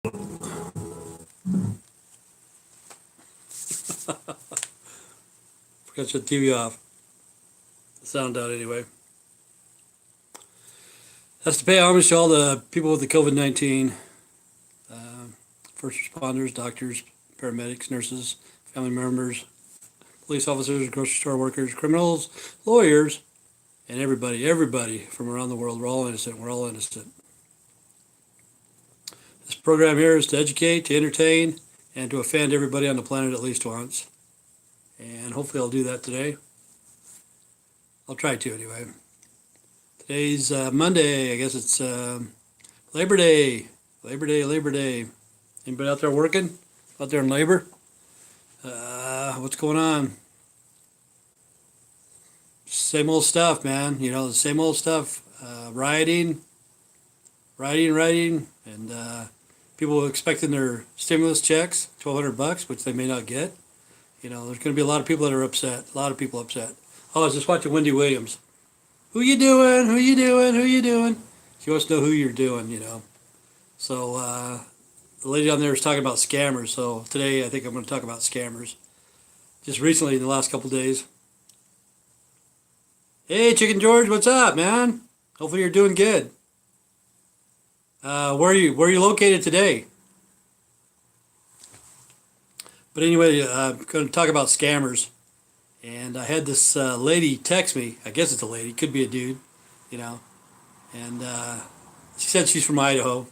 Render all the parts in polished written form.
Forgot to shut the TV off. Sound out anyway. That's to pay homage to all the people with the COVID-19, first responders, doctors, paramedics, nurses, family members, police officers, grocery store workers, criminals, lawyers, and everybody from around the world. We're all innocent. We're all innocent. This program here is to educate, to entertain, and to offend everybody on the planet at least once. And hopefully I'll do that today. I'll try to anyway. Today's Monday. I guess it's Labor Day. Labor Day. Anybody out there working? Out there in labor? What's going on? Same old stuff, man. You know, the same old stuff. Rioting, and people expecting their stimulus checks, $1,200, which they may not get. You know, there's going to be a lot of people that are upset. A lot of people upset. Oh, I was just watching Wendy Williams. Who you doing? Who you doing? Who you doing? She wants to know who you're doing, you know. So the lady on there is talking about scammers. So today I think I'm going to talk about scammers. Just recently, in the last couple days. Hey, Chicken George, what's up, man? Hopefully you're doing good. Where are you located today? But anyway, I'm going to talk about scammers. And I had this lady text me. I guess it's a lady, could be a dude, you know. And she said she's from Idaho.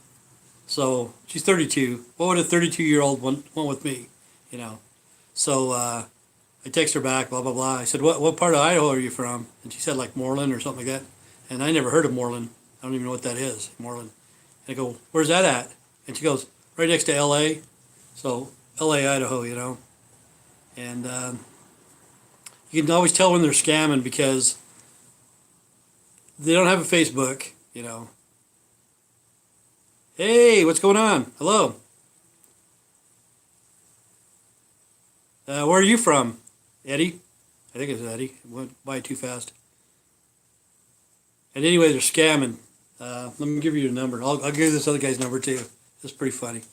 So she's 32. What would a 32-year-old want with me, you know? So I text her back, blah, blah, blah. I said, what part of Idaho are you from? And she said like Moreland or something like that. And I never heard of Moreland. I don't even know what that is, Moreland. And I go, where's that at? And she goes, right next to L.A. So L.A., Idaho, you know. And you can always tell when they're scamming because they don't have a Facebook, you know. Hey, what's going on? Hello. Where are you from? Eddie? I think it's Eddie. It went by too fast. And anyway, they're scamming. Let me give you a number. I'll give you this other guy's number too. It's pretty funny.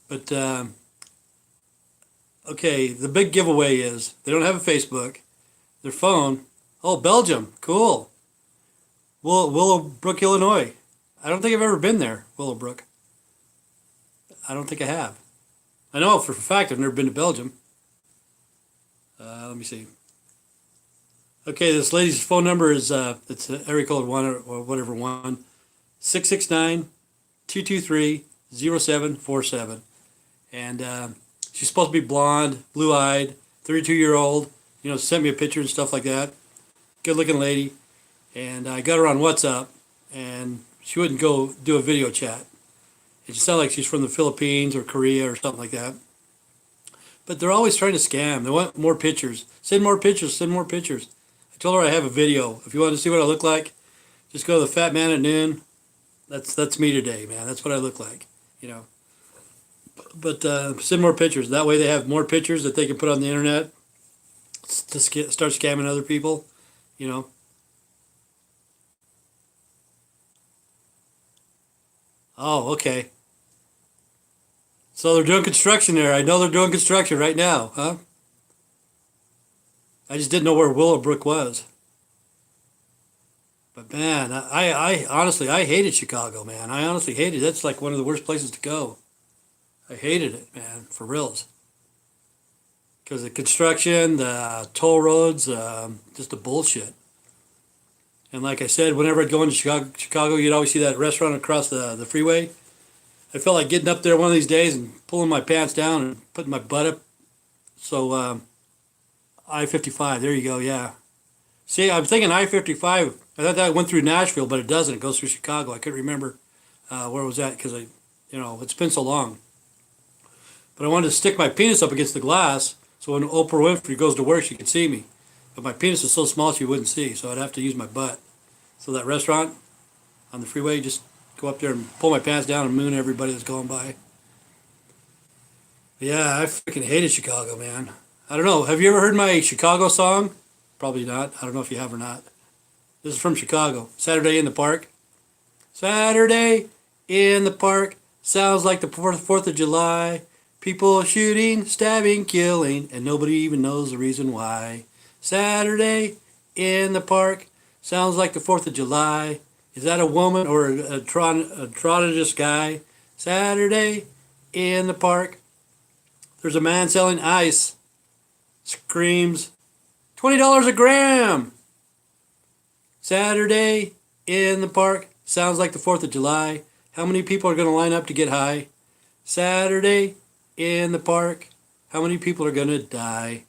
But, okay, the big giveaway is they don't have a Facebook. Their phone, oh, Belgium, cool. Willowbrook, Illinois. I don't think I've ever been there, Willowbrook. I don't think I have. I know for a fact I've never been to Belgium. Let me see. Okay, this lady's phone number is, it's area code 1 or whatever, 1-669-223-0747. And she's supposed to be blonde, blue-eyed, 32-year-old. You know, sent me a picture and stuff like that. Good-looking lady. And I got her on WhatsApp, and she wouldn't go do a video chat. It just sounded like she's from the Philippines or Korea or something like that. But they're always trying to scam. They want more pictures. Send more pictures. Send more pictures. I told her I have a video. If you want to see what I look like, just go to the Fat Man at Noon. That's me today, man. That's what I look like, you know. But send more pictures. That way they have more pictures that they can put on the internet to start scamming other people, you know. Oh, okay. So they're doing construction there. I know they're doing construction right now, huh? I just didn't know where Willowbrook was. But man, I honestly, I hated Chicago, man. I honestly hated it. That's like one of the worst places to go. I hated it, man, for reals. Because the construction, the toll roads, just the bullshit. And like I said, whenever I'd go into Chicago, you'd always see that restaurant across the freeway. I felt like getting up there one of these days and pulling my pants down and putting my butt up. So I-55, there you go, yeah. See, I'm thinking I-55. I thought that went through Nashville, but it doesn't. It goes through Chicago. I couldn't remember where it was at because it's been so long. But I wanted to stick my penis up against the glass so when Oprah Winfrey goes to work, she could see me. But my penis is so small she wouldn't see, so I'd have to use my butt. So that restaurant on the freeway, just go up there and pull my pants down and moon everybody that's going by. But yeah, I freaking hated Chicago, man. I don't know. Have you ever heard my Chicago song? Probably not. I don't know if you have or not. This is from Chicago. Saturday in the Park. Saturday in the park. Sounds like the 4th of July. People shooting, stabbing, killing, and nobody even knows the reason why. Saturday in the park. Sounds like the 4th of July. Is that a woman or a trottologist guy? Saturday in the park. There's a man selling ice. Screams, $20 a gram. Saturday in the park. Sounds like the 4th of July. How many people are going to line up to get high? Saturday in the park. How many people are going to die?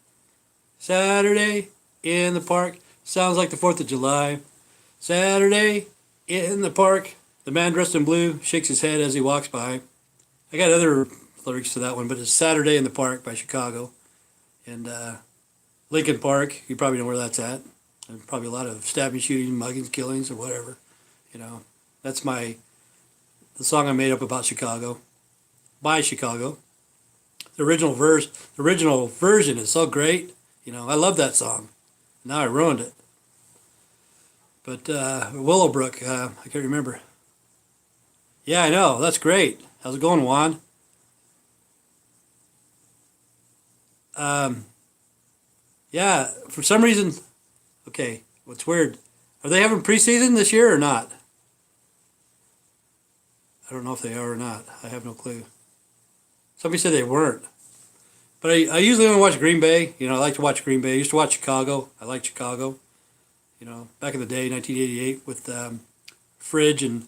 Saturday in the park. Sounds like the 4th of July. Saturday in the park. The man dressed in blue shakes his head as he walks by. I got other lyrics to that one, but it's Saturday in the Park by Chicago. And Lincoln Park, you probably know where that's at. There's probably a lot of stabbing, shooting, muggings, killings, or whatever. You know, that's the song I made up about Chicago, by Chicago. The original version is so great. You know, I love that song. Now I ruined it. But Willowbrook, I can't remember. Yeah, I know. That's great. How's it going, Juan? Yeah, for some reason, okay, what's weird? Are they having preseason this year or not? I don't know if they are or not. I have no clue. Somebody said they weren't. But I usually only watch Green Bay. You know, I like to watch Green Bay. I used to watch Chicago. I like Chicago. You know, back in the day, 1988, with Fridge and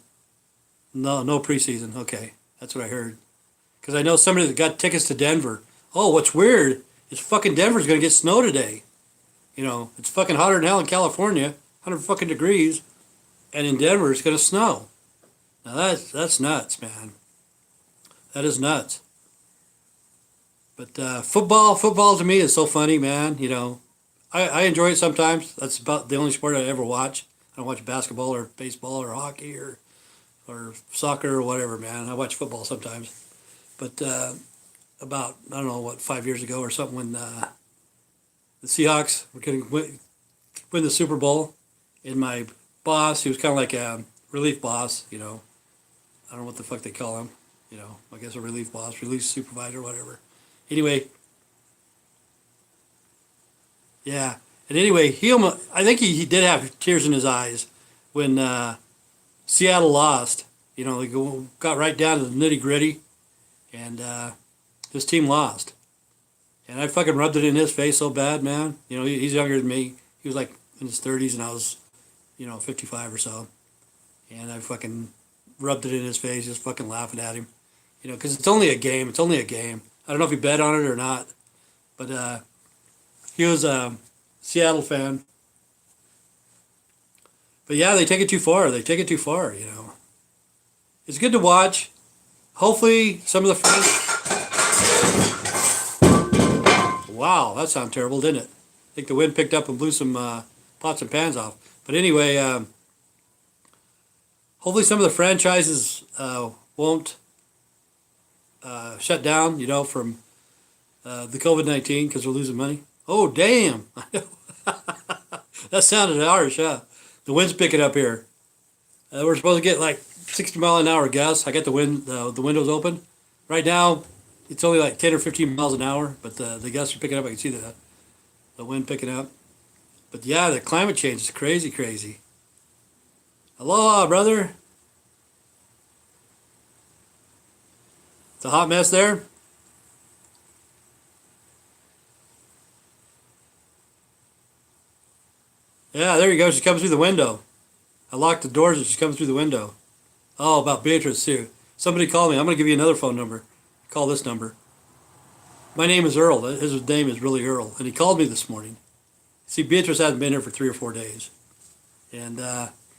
no preseason. Okay, that's what I heard. Because I know somebody that got tickets to Denver. Oh, what's weird is fucking Denver's going to get snow today. You know, it's fucking hotter than hell in California, 100 fucking degrees, and in Denver it's going to snow. Now that's nuts, man. That is nuts. But football to me is so funny, man. You know, I enjoy it sometimes. That's about the only sport I ever watch. I don't watch basketball or baseball or hockey or soccer or whatever, man. I watch football sometimes. But about, I don't know, 5 years ago or something, when the Seahawks were going to win the Super Bowl, and my boss, he was kind of like a relief boss, you know. I don't know what the fuck they call him, you know. I guess a relief boss, relief supervisor, whatever. Anyway, yeah. And anyway, I think he did have tears in his eyes when Seattle lost. You know, they got right down to the nitty gritty, and his team lost. And I fucking rubbed it in his face so bad, man. You know, he's younger than me. He was like in his 30s, and I was, 55 or so. And I fucking rubbed it in his face, just fucking laughing at him. You know, because it's only a game. It's only a game. I don't know if he bet on it or not. But he was a Seattle fan. But yeah, they take it too far. They take it too far, you know. It's good to watch. Hopefully some of the friends... Wow, that sounded terrible, didn't it? I think the wind picked up and blew some pots and pans off. But anyway, hopefully some of the franchises won't shut down, you know, from the COVID-19 because we're losing money. Oh, damn. That sounded harsh, huh? The wind's picking up here. We're supposed to get like 60 mile an hour gusts. I got the windows open. Right now, it's only like 10 or 15 miles an hour, but the gusts are picking up. I can see the wind picking up. But yeah, the climate change is crazy, crazy. Aloha, brother. It's a hot mess there. Yeah, there you go. She's coming through the window. I locked the doors and she's coming through the window. Oh, about Beatrice, too. Somebody called me. I'm going to give you another phone number. Call this number. My name is Earl. His name is really Earl. And he called me this morning. See, Beatrice hasn't been here for 3 or 4 days. And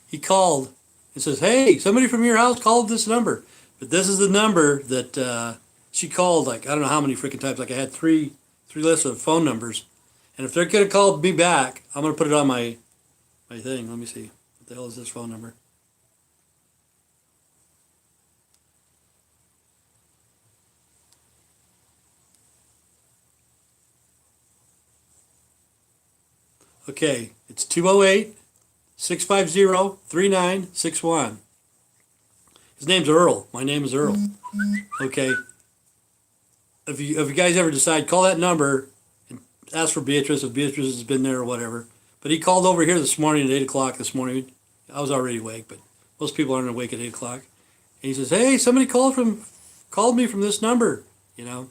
he called and says, hey, somebody from your house called this number. But this is the number that she called, like, I don't know how many freaking times. Like, I had three lists of phone numbers. And if they're going to call me back, I'm going to put it on my thing. Let me see. What the hell is this phone number? Okay, it's 208 650-3961. His name's Earl. My name is Earl. Okay. If you guys ever decide, call that number and ask for Beatrice if Beatrice has been there or whatever. But he called over here this morning at 8 o'clock this morning. I was already awake, but most people aren't awake at 8 o'clock. And he says, hey, somebody called me from this number, you know.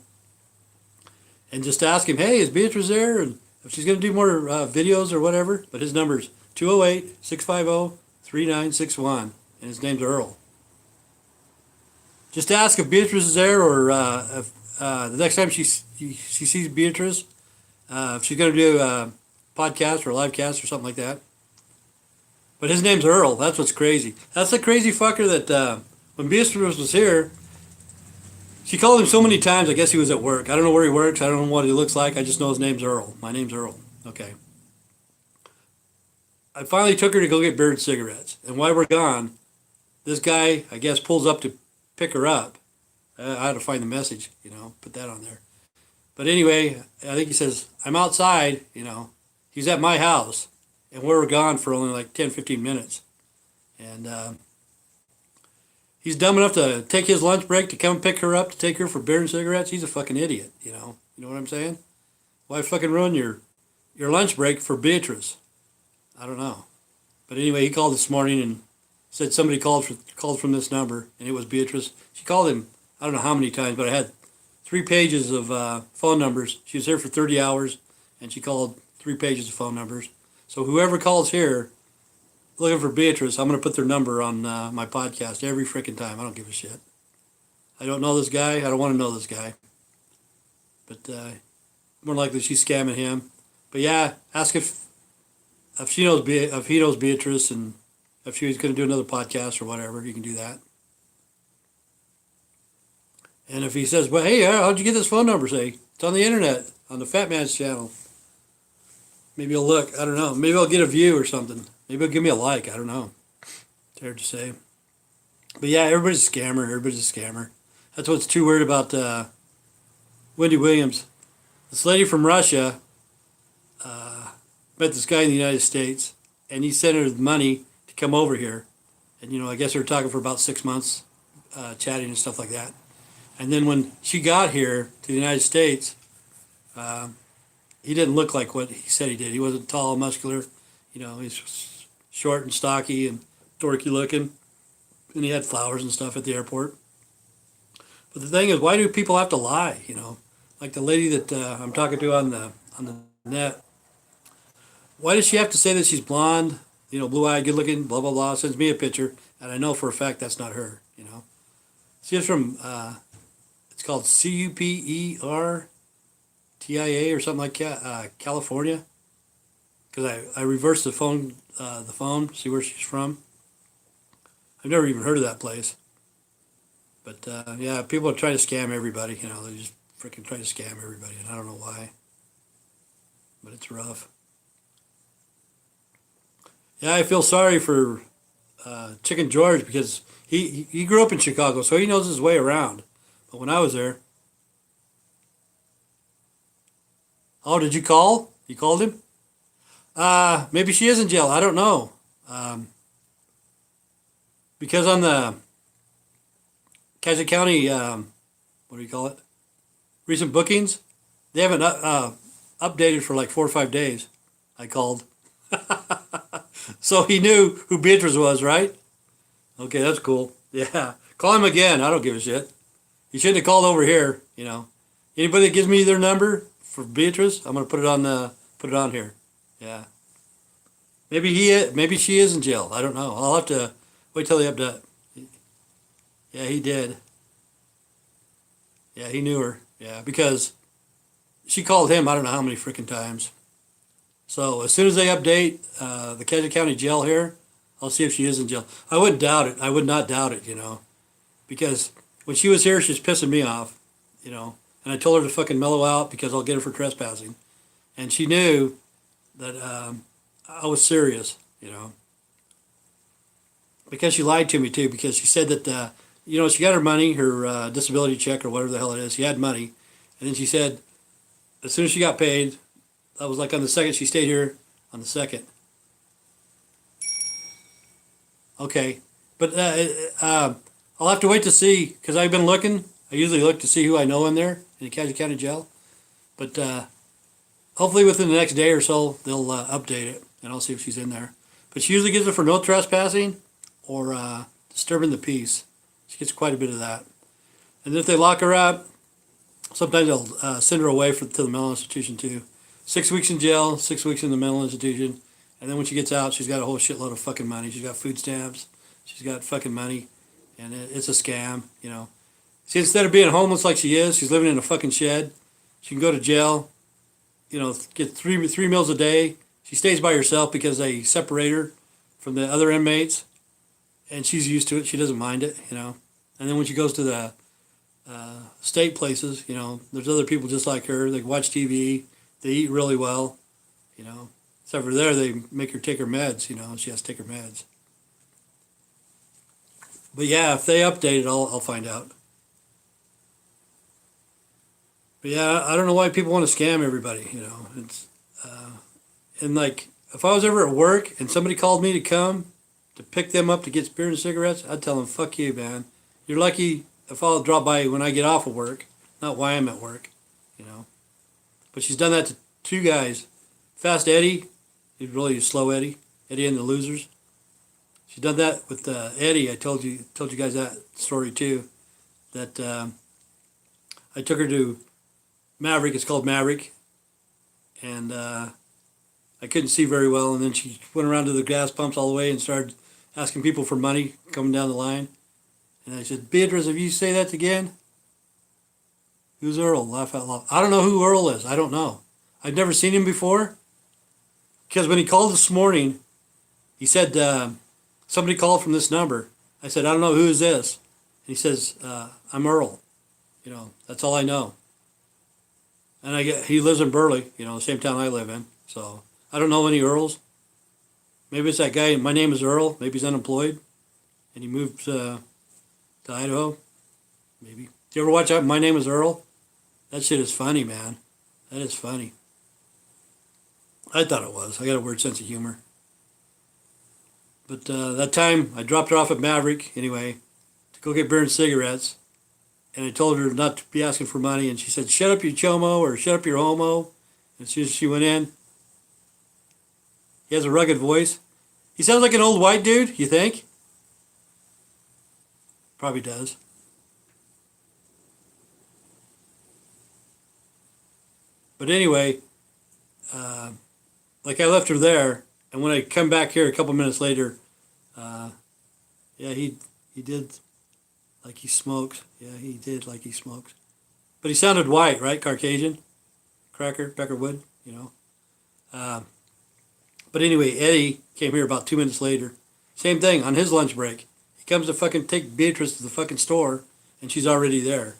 And just ask him, hey, is Beatrice there? And if she's going to do more videos or whatever. But his number's 208-650-3961. And his name's Earl. Just ask if Beatrice is there, or if the next time she sees Beatrice, if she's going to do a podcast or a live cast or something like that. But his name's Earl. That's what's crazy. That's the crazy fucker that when Beatrice was here, she called him so many times. I guess he was at work. I don't know where he works. I don't know what he looks like. I just know his name's Earl. My name's Earl. Okay. I finally took her to go get beer and cigarettes. And while we're gone, this guy, I guess, pulls up to pick her up. I had to find the message, you know, put that on there. But anyway, I think he says, I'm outside, you know. He's at my house. And we were gone for only like 10, 15 minutes. And he's dumb enough to take his lunch break to come pick her up to take her for beer and cigarettes. He's a fucking idiot, you know. You know what I'm saying? Why fucking ruin your lunch break for Beatrice? I don't know. But anyway, he called this morning and said somebody called from this number, and it was Beatrice. She called him, I don't know how many times, but I had 3 pages of phone numbers. She was here for 30 hours, and she called 3 pages of phone numbers. So whoever calls here looking for Beatrice, I'm going to put their number on my podcast every freaking time. I don't give a shit. I don't know this guy. I don't want to know this guy. But more likely she's scamming him. But yeah, ask if he knows Beatrice, and if she's going to do another podcast or whatever, you can do that. And if he says, well, hey, how'd you get this phone number? Say, it's on the internet, on the Fat Man's channel. Maybe he'll look. I don't know. Maybe I'll get a view or something. Maybe he'll give me a like. I don't know. It's hard to say. But yeah, everybody's a scammer. Everybody's a scammer. That's what's too weird about Wendy Williams. This lady from Russia met this guy in the United States, and he sent her money to come over here. And, you know, I guess they were talking for about 6 months, chatting and stuff like that. And then when she got here to the United States, he didn't look like what he said he did. He wasn't tall, muscular. You know, he's short and stocky and dorky looking. And he had flowers and stuff at the airport. But the thing is, why do people have to lie, you know? Like the lady that I'm talking to on the net. Why does she have to say that she's blonde, you know, blue-eyed, good-looking, blah, blah, blah, sends me a picture, and I know for a fact that's not her, you know? She's from, it's called CUPERTIA or something like that, California. Because I reversed the phone, see where she's from. I've never even heard of that place. But, yeah, people are trying to scam everybody, you know, they just freaking try to scam everybody, and I don't know why. But it's rough. Yeah, I feel sorry for Chicken George because he grew up in Chicago, so he knows his way around. But when I was there... Oh, did you call? You called him? Maybe she is in jail. I don't know. Because on the Cassia County, what do you call it? Recent bookings, they haven't updated for like 4 or 5 days. I called. So he knew who Beatrice was, right? Okay, that's cool. Yeah. Call him again. I don't give a shit. He shouldn't have called over here, you know. Anybody that gives me their number for Beatrice, I'm going to put it on here. Yeah. Maybe she is in jail. I don't know. I'll have to wait till they update. Yeah, he did. Yeah, he knew her. Yeah, because she called him I don't know how many freaking times. So as soon as they update the Cassia County jail here, I'll see if she is in jail. I wouldn't doubt it. I would not doubt it, you know. Because when she was here, she was pissing me off, you know. And I told her to fucking mellow out because I'll get her for trespassing. And she knew that I was serious, you know. Because she lied to me, too. Because she said that, you know, she got her money, her disability check or whatever the hell it is. She had money. And then she said, as soon as she got paid, that was like on the 2nd. She stayed here on the 2nd. Okay, but I'll have to wait to see because I've been looking. I usually look to see who I know in there in the Cassia County Jail, but hopefully within the next day or so they'll update it, and I'll see if she's in there. But she usually gives it for no trespassing or disturbing the peace. She gets quite a bit of that. And if they lock her up, sometimes they'll send her away to the mental institution too. 6 weeks in jail, 6 weeks in the mental institution, and then when she gets out, she's got a whole shitload of fucking money. She's got food stamps, she's got fucking money, and it's a scam, you know. See, instead of being homeless like she is, she's living in a fucking shed. She can go to jail, you know, get three meals a day. She stays by herself because they separate her from the other inmates, and she's used to it. She doesn't mind it, you know. And then when she goes to the state places, you know, there's other people just like her. They watch TV, they eat really well, you know. Except for there, they make her take her meds, you know. She has to take her meds. But yeah, if they update it, I'll find out. But yeah, I don't know why people want to scam everybody, you know. It's and like if I was ever at work and somebody called me to come to pick them up to get beer and cigarettes, I'd tell them, "Fuck you, man. You're lucky if I'll drop by when I get off of work, not why I'm at work," you know. But she's done that to two guys. Fast Eddie, he's really a slow Eddie. Eddie and the Losers. She's done that with Eddie. I told you guys that story too. That I took her to Maverick. It's called Maverick, and I couldn't see very well. And then she went around to the gas pumps all the way and started asking people for money coming down the line. And I said, "Beatrice, if you say that again, who's Earl?" Laugh out loud. I don't know who Earl is. I don't know. I've never seen him before. Because when he called this morning, he said, somebody called from this number. I said, "I don't know who is this." And he says, "I'm Earl." You know, that's all I know. And he lives in Burley, you know, the same town I live in. So I don't know any Earls. Maybe it's that guy. My name is Earl. Maybe he's unemployed, and he moved to Idaho. Maybe. Do you ever watch My Name is Earl? That shit is funny, man. That is funny. I thought it was. I got a weird sense of humor. But that time, I dropped her off at Maverick, anyway, to go get beer and cigarettes. And I told her not to be asking for money. And she said, "Shut up, you chomo," or "Shut up, your homo." And as soon as she went in, he has a rugged voice. He sounds like an old white dude, you think? Probably does. But anyway, like I left her there, and when I come back here a couple minutes later, yeah, he did like he smokes. Yeah, he did like he smokes. But he sounded white, right? Caucasian, Becker Wood, you know. But anyway, Eddie came here about 2 minutes later. Same thing on his lunch break. He comes to fucking take Beatrice to the fucking store, and she's already there.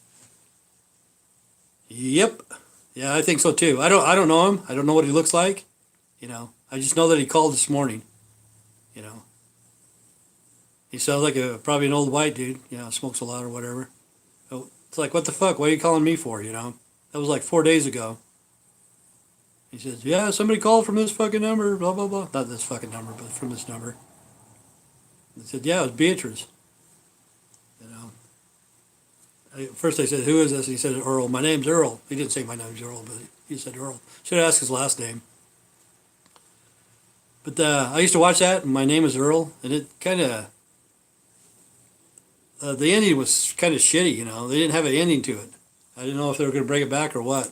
Yep. Yeah, I think so too. I don't know him. I don't know what he looks like. You know, I just know that he called this morning. You know, he sounds like probably an old white dude. You know, smokes a lot or whatever. So it's like, what the fuck? What are you calling me for? You know, that was like 4 days ago. He says, "Yeah, somebody called from this fucking number, blah blah blah. Not this fucking number, but from this number." I said, "Yeah, it was Beatrice." You know. First I said, "Who is this?" And he said, "Earl." "My name's Earl." He didn't say my name's Earl, but he said Earl. Should have asked his last name. But I used to watch that, and My Name is Earl, and it kind of, the ending was kind of shitty, you know. They didn't have an ending to it. I didn't know if they were going to bring it back or what.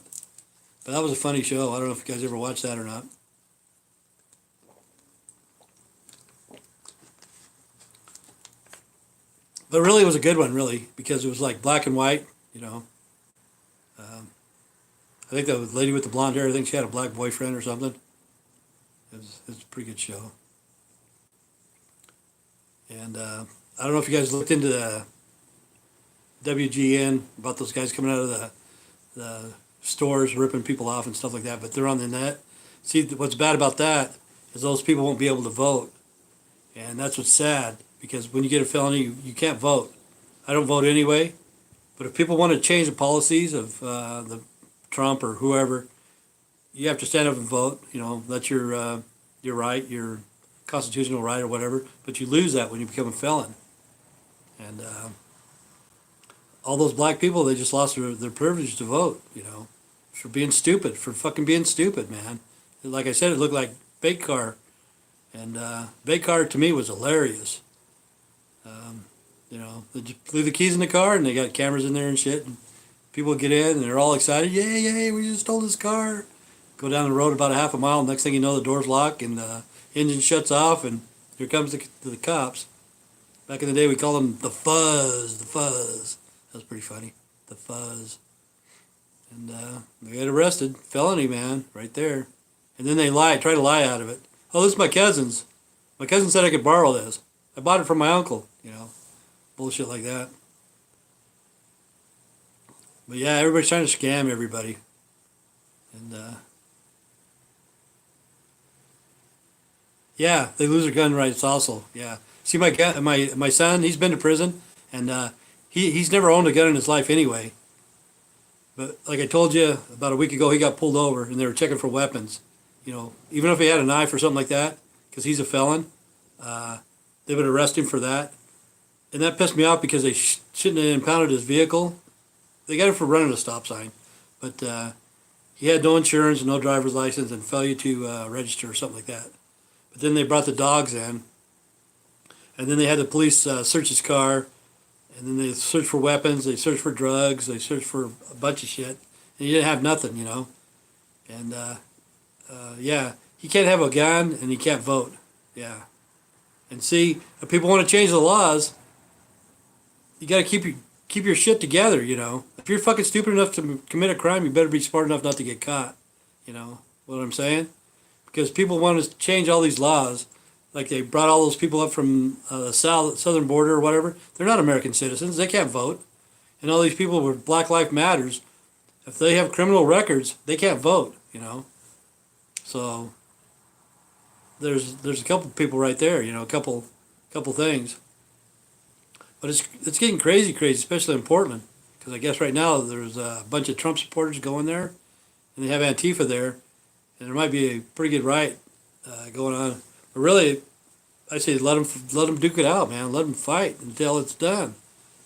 But that was a funny show. I don't know if you guys ever watched that or not. But really, it was a good one, really, because it was like black and white, you know. I think the lady with the blonde hair, I think she had a black boyfriend or something. It was a pretty good show. And I don't know if you guys looked into the WGN about those guys coming out of the stores ripping people off and stuff like that, but they're on the net. See, what's bad about that is those people won't be able to vote. And that's what's sad, because when you get a felony, you can't vote. I don't vote anyway, but if people want to change the policies of the Trump or whoever, you have to stand up and vote. You know, that's your right. constitutional right or whatever, but you lose that when you become a felon. And all those black people, they just lost their privilege to vote, for being stupid, for fucking being stupid, man. Like I said, it looked like bait car, and bait car to me was hilarious. They just leave the keys in the car, and they got cameras in there and shit, and people get in, and they're all excited, yay, yay, we just stole this car. Go down the road about a half a mile, next thing you know, the door's locked, and the engine shuts off, and here comes the cops. Back in the day, we called them the fuzz, the fuzz. That was pretty funny, the fuzz. And they got arrested, felony, man, right there. And then they try to lie out of it. Oh, this is my cousin's. My cousin said I could borrow this. I bought it from my uncle, bullshit like that. But yeah, everybody's trying to scam everybody. And yeah, they lose their gun rights also. Yeah. See, my son, he's been to prison, and he's never owned a gun in his life anyway. But like I told you, about a week ago, he got pulled over, and they were checking for weapons. Even if he had a knife or something like that, because he's a felon, they would arrest him for that. And that pissed me off because they shouldn't have impounded his vehicle. They got him for running a stop sign, but he had no insurance, no driver's license, and failure to register or something like that. But then they brought the dogs in, and then they had the police search his car, and then they searched for weapons, they searched for drugs, they searched for a bunch of shit, and he didn't have nothing, And yeah, he can't have a gun, and he can't vote. Yeah. And see, if people want to change the laws, you got to keep your shit together, If you're fucking stupid enough to commit a crime, you better be smart enough not to get caught, what I'm saying? Because people want to change all these laws, like they brought all those people up from the southern border or whatever. They're not American citizens. They can't vote. And all these people with Black Lives Matters, if they have criminal records, they can't vote, So there's a couple people right there, a couple things. But it's getting crazy, especially in Portland, because I guess right now there's a bunch of Trump supporters going there, and they have Antifa there, and there might be a pretty good riot going on. But really, I say let them duke it out, man. Let them fight until it's done,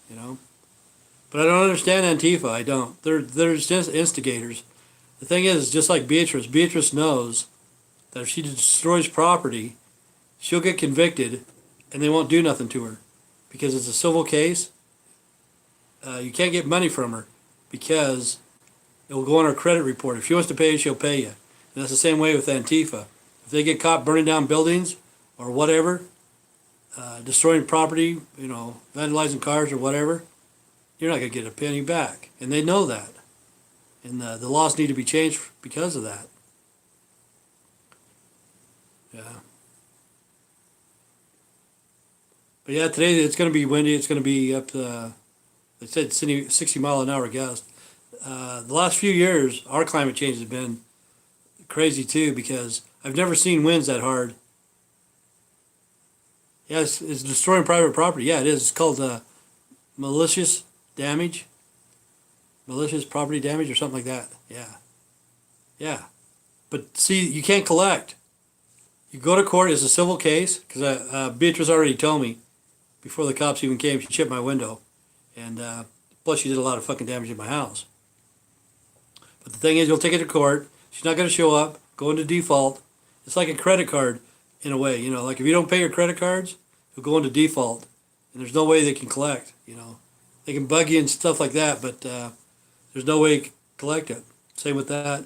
But I don't understand Antifa. I don't. They're just instigators. The thing is, just like Beatrice knows that if she destroys property, she'll get convicted, and they won't do nothing to her. Because it's a civil case, you can't get money from her because it will go on her credit report. If she wants to pay you, she'll pay you. And that's the same way with Antifa. If they get caught burning down buildings or whatever, destroying property, vandalizing cars or whatever, you're not going to get a penny back. And they know that. And the laws need to be changed because of that. Yeah. But yeah, today it's going to be windy. It's going to be up to, they said 60 mile an hour gust. The last few years, our climate change has been crazy too, because I've never seen winds that hard. Yeah, it's destroying private property. Yeah, it is. It's called malicious damage. Malicious property damage or something like that. Yeah. Yeah. But see, you can't collect. You go to court, it's a civil case, because Beatrice already told me, before the cops even came, she chipped my window. And plus she did a lot of fucking damage in my house. But the thing is, you'll take it to court. She's not going to show up, go into default. It's like a credit card in a way, like if you don't pay your credit cards, you'll go into default. And there's no way they can collect, They can bug you and stuff like that, but there's no way you can collect it. Same with that.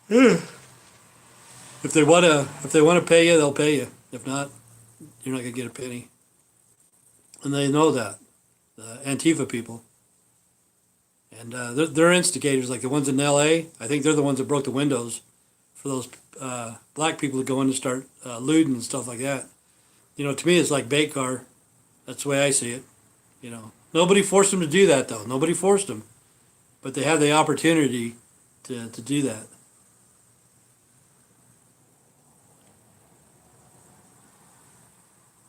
If they want to pay you, they'll pay you. If not, you're not going to get a penny. And they know that, the Antifa people. And they're instigators, like the ones in L.A. I think they're the ones that broke the windows for those black people to go in and start looting and stuff like that. To me, it's like bait car. That's the way I see it. Nobody forced them to do that, though. Nobody forced them. But they have the opportunity to do that.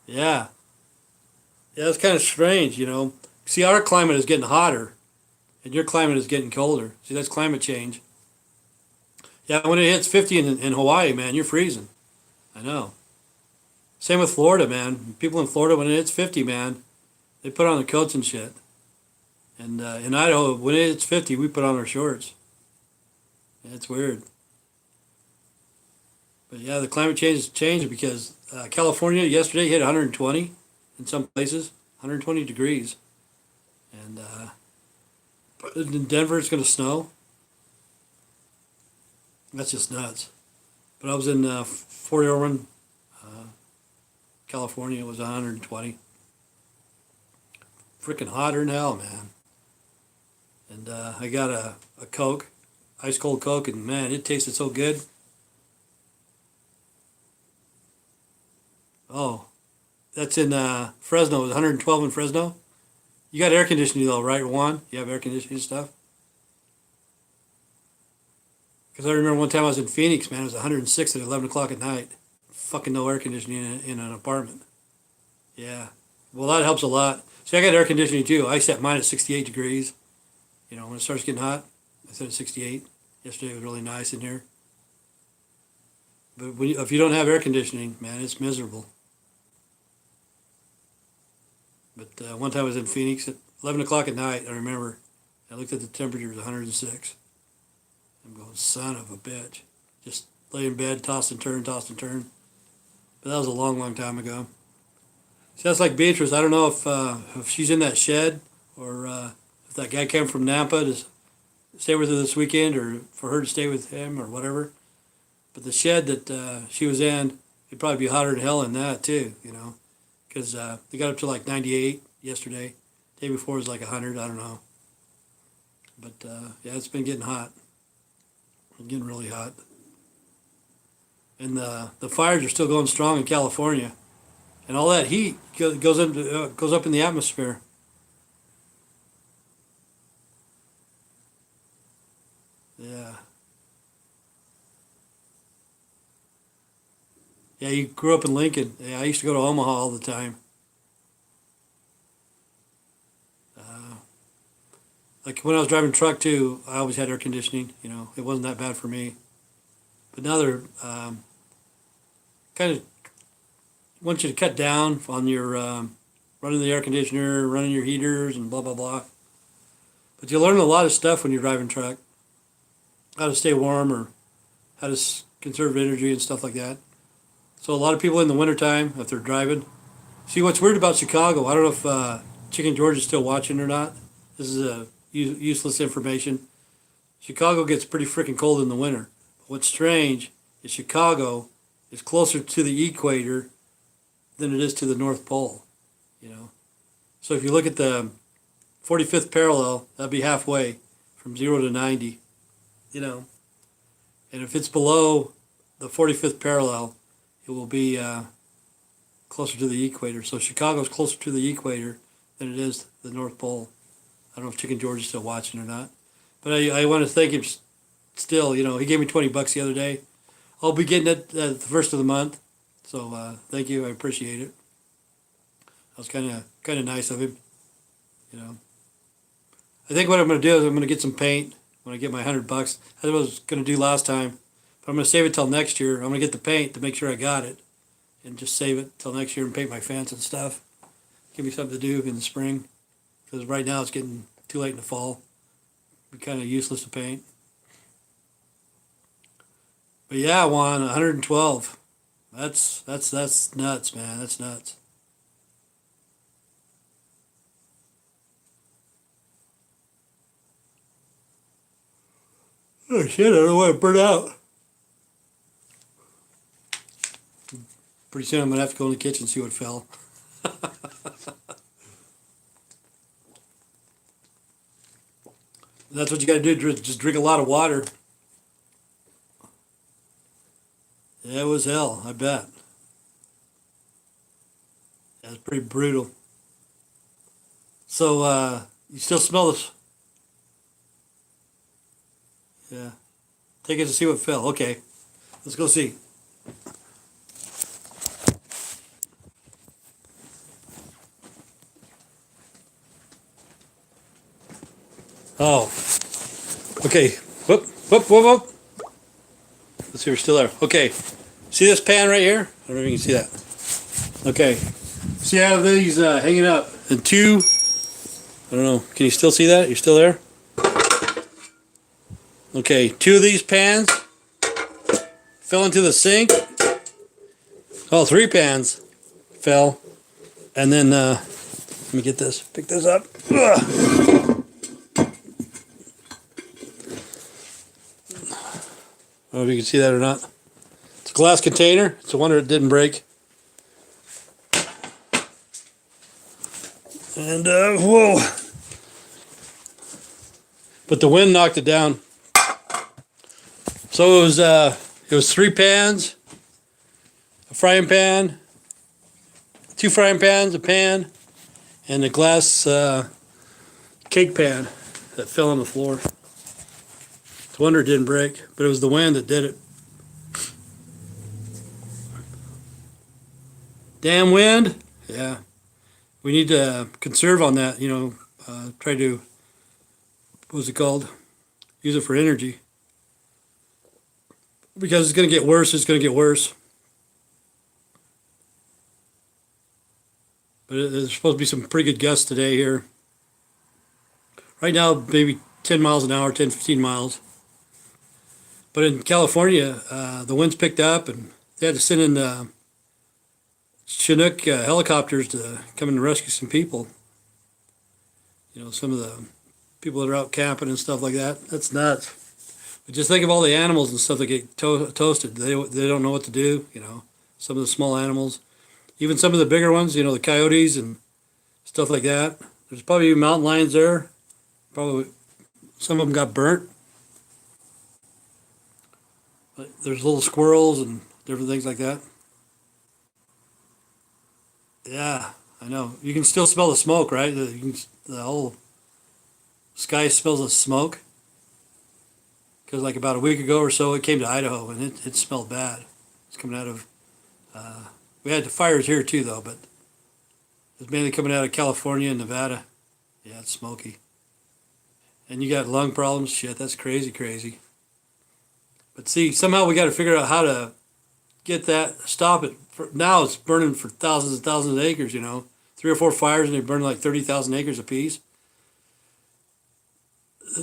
Yeah. Yeah, it's kind of strange, See, our climate is getting hotter, and your climate is getting colder. See, that's climate change. Yeah, when it hits 50 in Hawaii, man, you're freezing. I know. Same with Florida, man. People in Florida, when it's 50, man, they put on their coats and shit. And in Idaho, when it's 50, we put on our shorts. Yeah, it's weird. But yeah, the climate change is changing because California yesterday hit 120 in some places, 120 degrees. And in Denver, it's going to snow. That's just nuts. But I was in Fort Irwin, California. It was 120. Freaking hotter than hell, man. And I got a Coke, ice cold Coke, and man, it tasted so good. Oh, that's in Fresno. It was 112 in Fresno. You got air conditioning though, right, Juan? You have air conditioning stuff? Because I remember one time I was in Phoenix, man, it was 106 at 11 o'clock at night. Fucking no air conditioning in an apartment. Yeah. Well, that helps a lot. See, I got air conditioning too. I set mine at 68 degrees. You know, when it starts getting hot, I set it at 68. Yesterday it was really nice in here. But if you don't have air conditioning, man, it's miserable. But one time I was in Phoenix at 11 o'clock at night, I remember. I looked at the temperature, it was 106. I'm going, son of a bitch. Just lay in bed, toss and turn, toss and turn. But that was a long, long time ago. See, that's like Beatrice. I don't know if she's in that shed or if that guy came from Nampa to stay with her this weekend or for her to stay with him or whatever. But the shed that she was in, it'd probably be hotter than hell in that too, you know. Because they got up to like 98 yesterday. Day before was like 100, I don't know. But yeah, it's been getting hot. It's getting really hot. And the fires are still going strong in California. And all that heat goes up in the atmosphere. Yeah. Yeah, you grew up in Lincoln. Yeah, I used to go to Omaha all the time. Like when I was driving truck too, I always had air conditioning. You know, it wasn't that bad for me. But now they're kind of want you to cut down on your running the air conditioner, running your heaters, and blah blah blah. But you learn a lot of stuff when you're driving truck, how to stay warm or how to conserve energy and stuff like that. So a lot of people in the wintertime, if they're driving, see what's weird about Chicago. I don't know if Chicken George is still watching or not. This is useless information. Chicago gets pretty freaking cold in the winter. But what's strange is Chicago is closer to the equator than it is to the North Pole. You know, so if you look at the 45th parallel, that'd be halfway from 0 to 90. You know, and if it's below the 45th parallel, it will be closer to the equator. So Chicago's closer to the equator than it is the North Pole. I don't know if Chicken George is still watching or not. But I want to thank him still. You know, he gave me $20 the other day. I'll be getting it the first of the month. So thank you. I appreciate it. That was kind of nice of him. You know, I think what I'm going to do is I'm going to get some paint when I get my $100. That's what I was going to do last time. But I'm going to save it till next year. I'm going to get the paint to make sure I got it. And just save it till next year and paint my fence and stuff. Give me something to do in the spring. Because right now it's getting too late in the fall. It'd be kind of useless to paint. But yeah, Juan, 112. That's nuts, man. That's nuts. Oh shit, I don't want to burn out. Pretty soon I'm going to have to go in the kitchen and see what fell. That's what you got to do, just drink a lot of water. Yeah, it was hell, I bet. Yeah, it's pretty brutal. So, you still smell this? Yeah. Take it to see what fell. Okay, let's go see. Oh, okay. Whoop, whoop, whoop, whoop. Let's see if we're still there. Okay. See this pan right here? I don't know if you can see that. Okay. See, I have these hanging up. And two, I don't know, can you still see that? You still there? Okay, two of these pans fell into the sink. Oh, three pans fell. And then, let me get this, pick this up. Ugh. I don't know if you can see that or not. It's a glass container. It's a wonder it didn't break. And, whoa. But the wind knocked it down. So it was three pans, a frying pan, two frying pans, a pan, and a glass cake pan that fell on the floor. It's a wonder it didn't break, but it was the wind that did it. Damn wind. Yeah. We need to conserve on that, you know, try to, what was it called? Use it for energy. Because it's going to get worse, it's going to get worse. But there's supposed to be some pretty good gusts today here. Right now, maybe 10 miles an hour, 10, 15 miles. But in California, the winds picked up and they had to send in Chinook helicopters to come and rescue some people. You know, some of the people that are out camping and stuff like that. That's nuts. But just think of all the animals and stuff that get toasted. They don't know what to do, you know. Some of the small animals. Even some of the bigger ones, you know, the coyotes and stuff like that. There's probably mountain lions there. Probably some of them got burnt. But there's little squirrels and different things like that. Yeah, I know. You can still smell the smoke, right? The whole sky smells of smoke. Because like about a week ago or so, it came to Idaho and it smelled bad. It's coming out of, we had the fires here too though, but it's mainly coming out of California and Nevada. Yeah, it's smoky. And you got lung problems, shit, that's crazy, crazy. But see, somehow we got to figure out how to get that, stop it. Now it's burning for thousands and thousands of acres, you know. 3 or 4 fires and they burn like 30,000 acres apiece.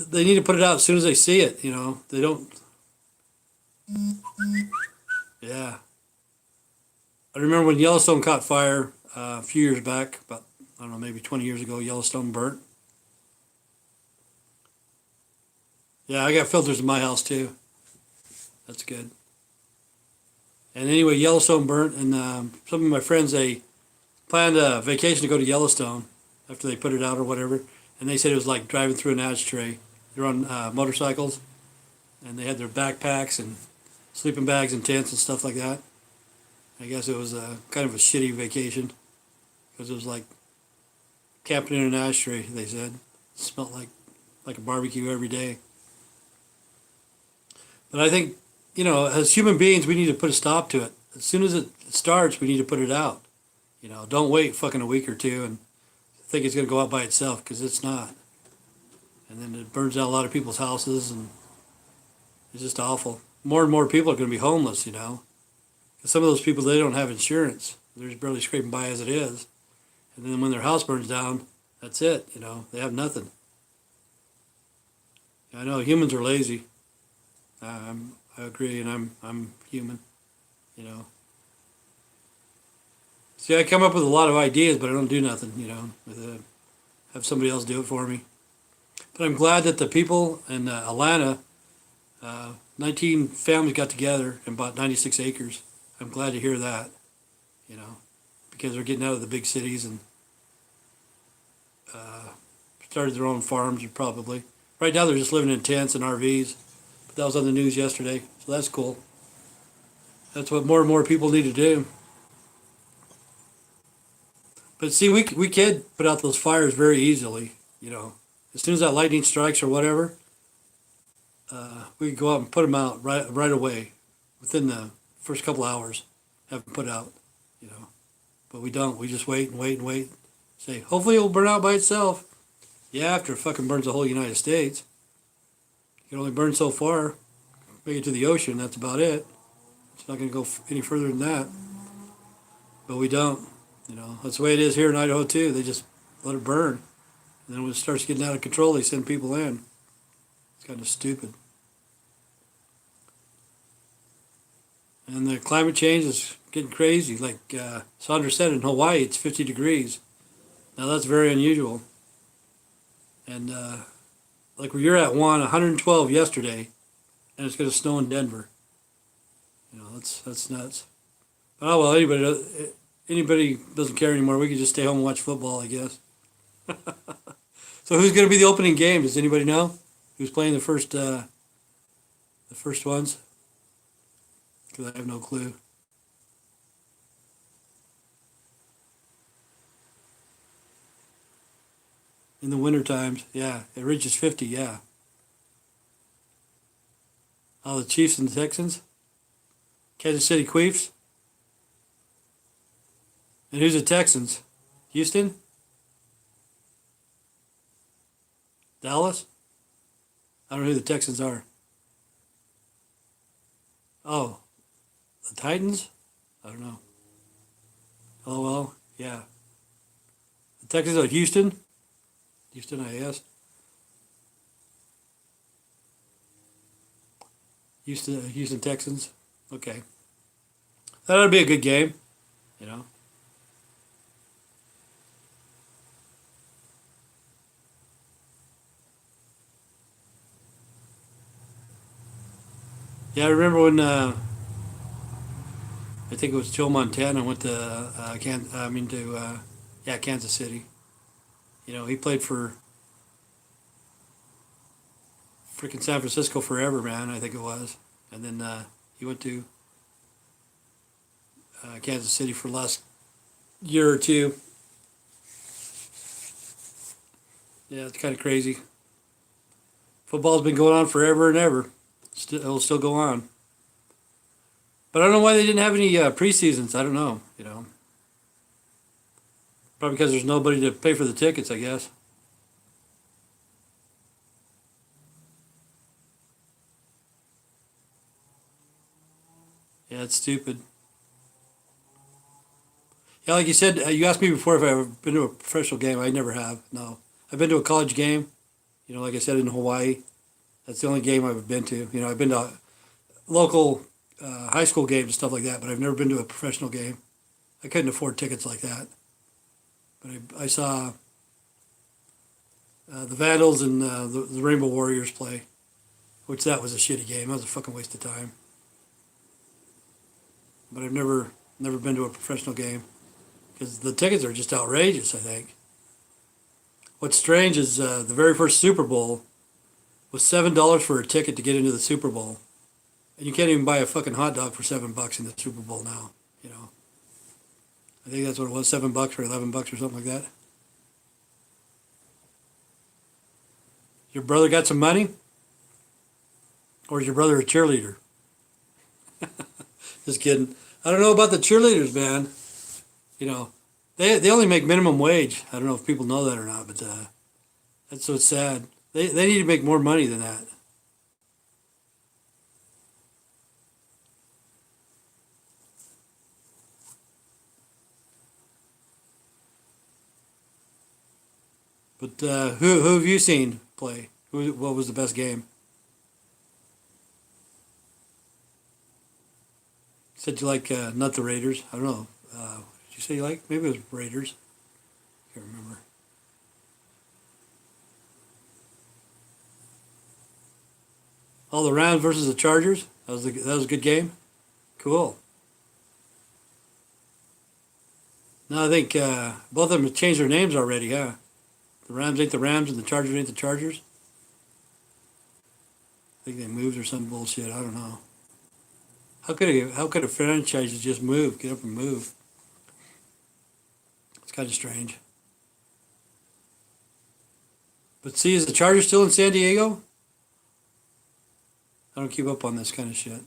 They need to put it out as soon as they see it, you know. They don't. Yeah. I remember when Yellowstone caught fire a few years back, about, I don't know, maybe 20 years ago, Yellowstone burnt. Yeah, I got filters in my house too. That's good. And anyway, Yellowstone burnt, and some of my friends, they planned a vacation to go to Yellowstone after they put it out or whatever. And they said it was like driving through an ashtray. They're on motorcycles, and they had their backpacks and sleeping bags and tents and stuff like that. I guess it was kind of a shitty vacation because it was like camping in an ashtray, they said. It smelled like a barbecue every day. But I think, you know, as human beings, we need to put a stop to it. As soon as it starts, we need to put it out. You know, don't wait fucking a week or two and think it's going to go out by itself, because it's not. And then it burns down a lot of people's houses, and it's just awful. More and more people are going to be homeless, you know. Some of those people, they don't have insurance. They're just barely scraping by as it is. And then when their house burns down, that's it, you know. They have nothing. I know humans are lazy. I agree, and I'm human, you know. See, I come up with a lot of ideas, but I don't do nothing, you know. Have somebody else do it for me. But I'm glad that the people in Atlanta, 19 families got together and bought 96 acres. I'm glad to hear that, you know, because they're getting out of the big cities and started their own farms, probably. Right now they're just living in tents and RVs. But that was on the news yesterday, so that's cool. That's what more and more people need to do. But see, we can put out those fires very easily, you know. As soon as that lightning strikes or whatever, we can go out and put them out right away, within the first couple hours, have them put out, you know. But we don't. We just wait and wait and wait. Say, hopefully it'll burn out by itself. Yeah, after it fucking burns the whole United States. You can only burn so far. Make it to the ocean, that's about it. It's not going to go any further than that. But we don't. You know, that's the way it is here in Idaho too. They just let it burn. And then when it starts getting out of control, they send people in. It's kind of stupid. And the climate change is getting crazy. Like Sandra said, in Hawaii, it's 50 degrees. Now that's very unusual. And like where you're at, 112 yesterday, and it's going to snow in Denver. You know, that's nuts. But oh well, anybody doesn't care anymore. We can just stay home and watch football, I guess. So who's going to be the opening game? Does anybody know? Who's playing the first ones? Because I have no clue. In the winter times, yeah, it reaches 50. Yeah. Oh, the Chiefs and the Texans, Kansas City Chiefs, and who's the Texans? Houston, Dallas. I don't know who the Texans are. Oh, the Titans. I don't know. Oh well, yeah. The Texans are Houston. Houston, I asked. Houston Texans. Okay, that ought to be a good game. You know. Yeah, I remember when I think it was Joe Montana went to Kansas City. You know, he played for freaking San Francisco forever, man. I think it was, and then he went to Kansas City for the last year or two. Yeah, it's kind of crazy. Football's been going on forever and ever. It'll still go on. But I don't know why they didn't have any preseasons. I don't know. You know, probably because there's nobody to pay for the tickets, I guess. Yeah, it's stupid. Yeah, like you said, you asked me before if I've ever been to a professional game. I never have. No, I've been to a college game. You know, like I said, in Hawaii. That's the only game I've been to. You know, I've been to local high school games and stuff like that, but I've never been to a professional game. I couldn't afford tickets like that. But I saw the Vandals and the Rainbow Warriors play, which that was a shitty game. That was a fucking waste of time. But I've never been to a professional game because the tickets are just outrageous. I think. What's strange is the very first Super Bowl was $7 for a ticket to get into the Super Bowl, and you can't even buy a fucking hot dog for $7 in the Super Bowl now. You know, I think that's what it was, $7 or $11 or something like that. Your brother got some money, or is your brother a cheerleader? Just kidding. I don't know about the cheerleaders, man. You know, they only make minimum wage. I don't know if people know that or not, but that's so sad. They need to make more money than that. But who have you seen play? What was the best game? Said you like not the Raiders. I don't know. Did you say you like? Maybe it was Raiders. Can't remember. Oh, the Rams versus the Chargers. That was a good game. Cool. No, I think both of them have changed their names already. Huh? The Rams ain't the Rams, and the Chargers ain't the Chargers. I think they moved or some bullshit. I don't know. How could a franchise just move? Get up and move. It's kind of strange. But see, is the Chargers still in San Diego? I don't keep up on this kind of shit.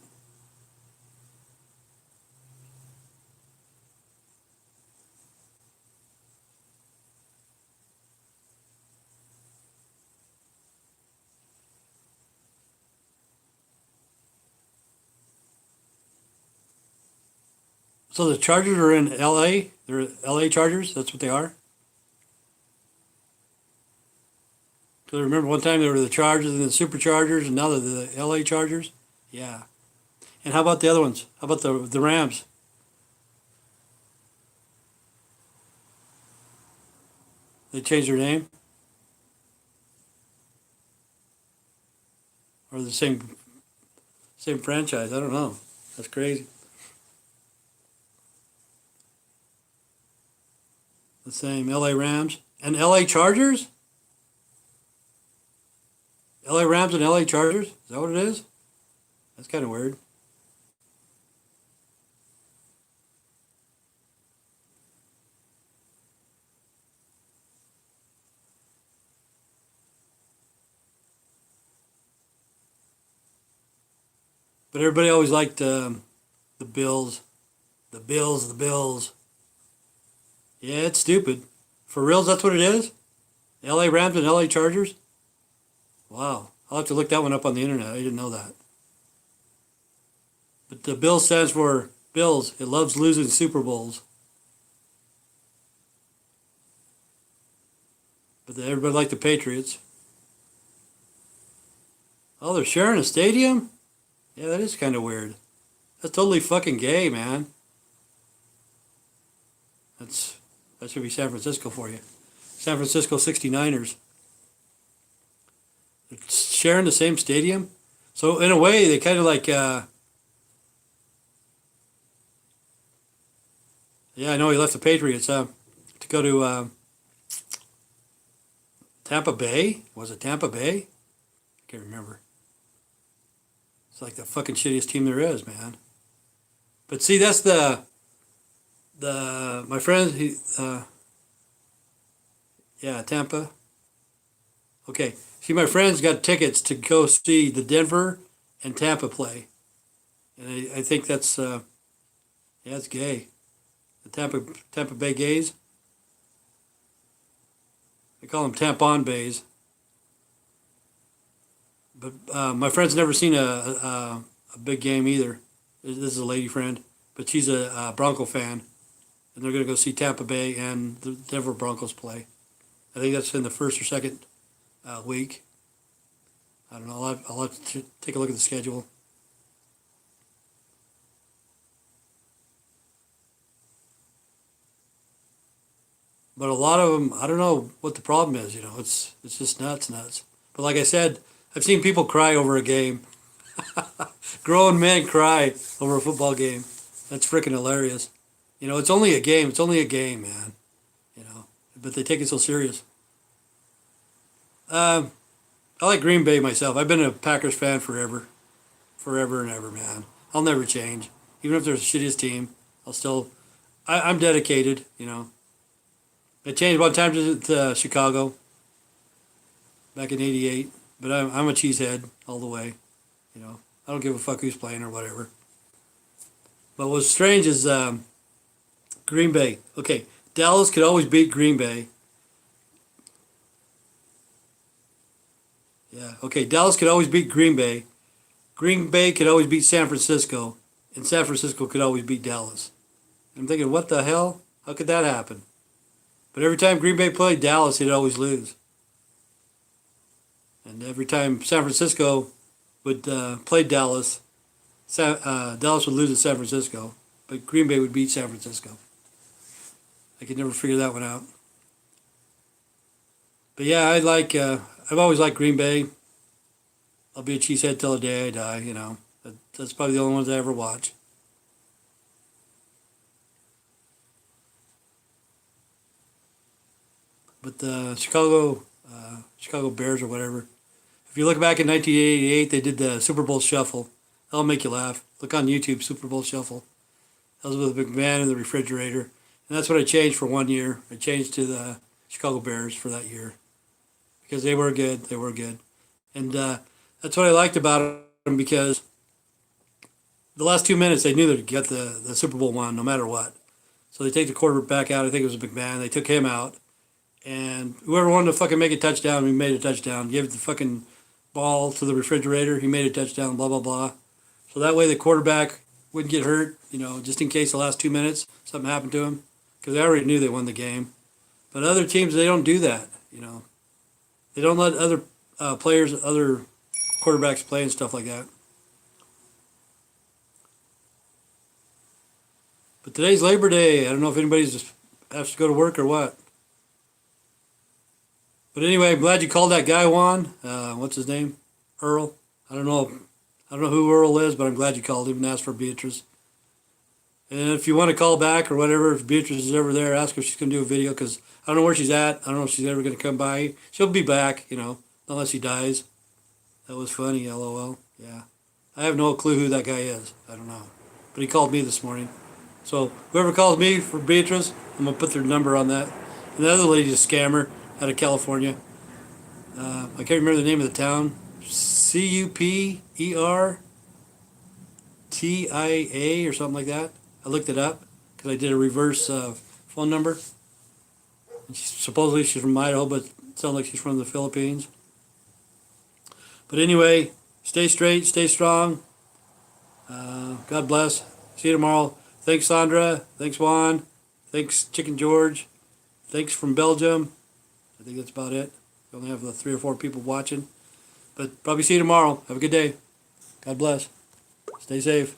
So the Chargers are in L.A. They're L.A. Chargers. That's what they are. Because remember one time they were the Chargers and the Superchargers, and now they're the L.A. Chargers. Yeah. And how about the other ones? How about the Rams? They changed their name, or the same franchise? I don't know. That's crazy. The same L.A. Rams and L.A. Chargers. L.A. Rams and L.A. Chargers. Is that what it is? That's kind of weird. But everybody always liked the Bills. The Bills, the Bills. Yeah, it's stupid. For reals, that's what it is? LA Rams and LA Chargers? Wow. I'll have to look that one up on the internet. I didn't know that. But the Bill stands for Bills. It loves losing Super Bowls. But everybody liked the Patriots. Oh, they're sharing a stadium? Yeah, that is kind of weird. That's totally fucking gay, man. That should be San Francisco for you. San Francisco 69ers. They're sharing the same stadium. So in a way, they kind of like, yeah, I know he left the Patriots to go to Tampa Bay. Was it Tampa Bay? I can't remember. It's like the fucking shittiest team there is, man. But see, that's my friend, yeah, Tampa. Okay. See, my friend's got tickets to go see the Denver and Tampa play. And I think that's, yeah, it's gay. The Tampa Bay gays. They call them tampon bays. But my friend's never seen a big game either. This is a lady friend, but she's a Bronco fan. And they're going to go see Tampa Bay and the Denver Broncos play. I think that's in the first or second week. I don't know. I'll have to take a look at the schedule. But a lot of them, I don't know what the problem is. It's just nuts. But like I said, I've seen people cry over a game. Grown men cry over a football game. That's freaking hilarious. It's only a game. It's only a game, man. But they take it so serious. I like Green Bay myself. I've been a Packers fan forever. Forever and ever, man. I'll never change. Even if they're the shittiest team, I'm dedicated, I changed one time to Chicago back in '88, but I'm a cheesehead all the way. I don't give a fuck who's playing or whatever. But what's strange is Green Bay. Okay, Dallas could always beat Green Bay. Yeah, okay, Dallas could always beat Green Bay. Green Bay could always beat San Francisco. And San Francisco could always beat Dallas. I'm thinking, what the hell? How could that happen? But every time Green Bay played Dallas, they'd always lose. And every time San Francisco would play Dallas, Dallas would lose to San Francisco. But Green Bay would beat San Francisco. I could never figure that one out. But yeah, I've always liked Green Bay. I'll be a cheesehead till the day I die, That's probably the only ones I ever watch. But the Chicago Bears or whatever. If you look back in 1988, they did the Super Bowl Shuffle. That'll make you laugh. Look on YouTube, Super Bowl Shuffle. That was with McMahon in the refrigerator. And that's what I changed for 1 year. I changed to the Chicago Bears for that year. Because they were good. They were good. And that's what I liked about them, because the last 2 minutes they knew they'd get the Super Bowl one no matter what. So they take the quarterback out. I think it was McMahon. They took him out. And whoever wanted to fucking make a touchdown, he made a touchdown. Gave the fucking ball to the refrigerator. He made a touchdown, blah, blah, blah. So that way the quarterback wouldn't get hurt, just in case the last 2 minutes something happened to him, because they already knew they won the game. But other teams, they don't do that. They don't let other players, other quarterbacks play and stuff like that. But today's Labor Day. I don't know if anybody's has to go to work or what. But anyway, I'm glad you called that guy, Juan. What's his name? Earl. I don't know who Earl is, but I'm glad you called him and asked for Beatrice. And if you want to call back or whatever, if Beatrice is ever there, ask her if she's going to do a video, because I don't know where she's at. I don't know if she's ever going to come by. She'll be back, unless she dies. That was funny, LOL. Yeah. I have no clue who that guy is. I don't know. But he called me this morning. So whoever calls me for Beatrice, I'm going to put their number on that. And the other lady's a scammer out of California. I can't remember the name of the town. Cupertia or something like that. I looked it up because I did a reverse phone number. And supposedly she's from Idaho, but it sounds like she's from the Philippines. But anyway, stay straight, stay strong. God bless. See you tomorrow. Thanks, Sandra. Thanks, Juan. Thanks, Chicken George. Thanks from Belgium. I think that's about it. We only have 3 or 4 people watching. But probably see you tomorrow. Have a good day. God bless. Stay safe.